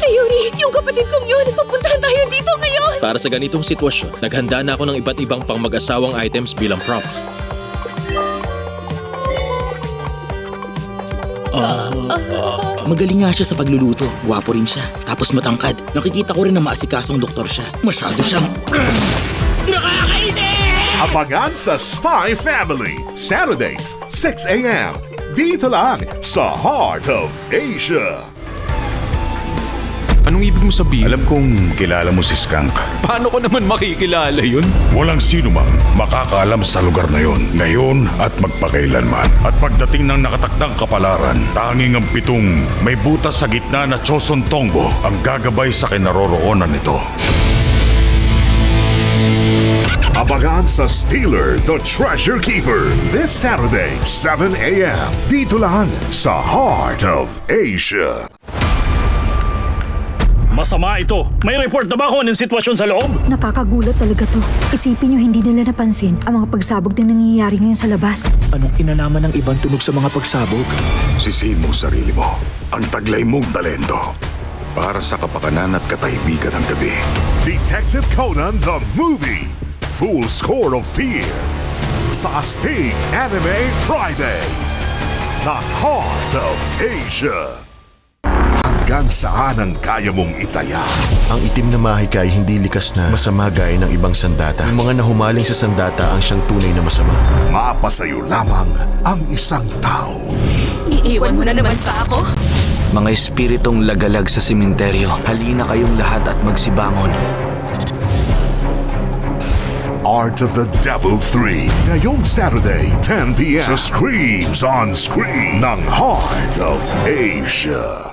Si Yuri, yung kapatid kong yun, papuntahan tayo dito ngayon! Para sa ganitong sitwasyon, naghanda na ako ng iba't ibang pang-mag-asawang items bilang props. Magaling nga siya sa pagluluto. Gwapo rin siya. Tapos matangkad. Nakikita ko rin na maasikasong doktor siya. Masyado siyang... Nakakainis! Abangan sa Spy Family, Saturdays, 6 a.m. Dito lang sa Heart of Asia. Anong ibig mo sabihin? Alam kong kilala mo si Skunk. Paano ko naman makikilala yun? Walang sino mang makakaalam sa lugar na yon, ngayon at magpakailanman. At pagdating ng nakatakdang kapalaran, tanging ang pitong may butas sa gitna na Choson Tongbo ang gagabay sa kinaroroonan nito. Abangan sa Steeler the Treasure Keeper this Saturday, 7 a.m. Dito lang sa Heart of Asia. Masama ito. May report na ba ako ng sitwasyon sa loob? Nakakagulat talaga to. Isipin nyo hindi nila napansin ang mga pagsabog na nangyayari ngayon sa labas. Anong kinalaman ng ibang tunog sa mga pagsabog? Sisihin mo sarili mo. Ang taglay mong talento para sa kapakanan at katahimikan ng gabi. Detective Conan the Movie. Full Score of Fear. Sa Astig Anime Friday. The Heart of Asia. Hanggang saan ang kaya mong itaya? Ang itim na mahika ay hindi likas na masama gaya ng ibang sandata. Ang mga nahumaling sa sandata ang siyang tunay na masama. Mapasayo lamang ang isang tao. Iiwan mo na naman pa ako? Mga espiritong lagalag sa sementeryo, halina kayong lahat at magsibangon. Art of the Devil 3. Ngayong Saturday, 10 p.m. sa Screams on Screen ng Heart of Asia.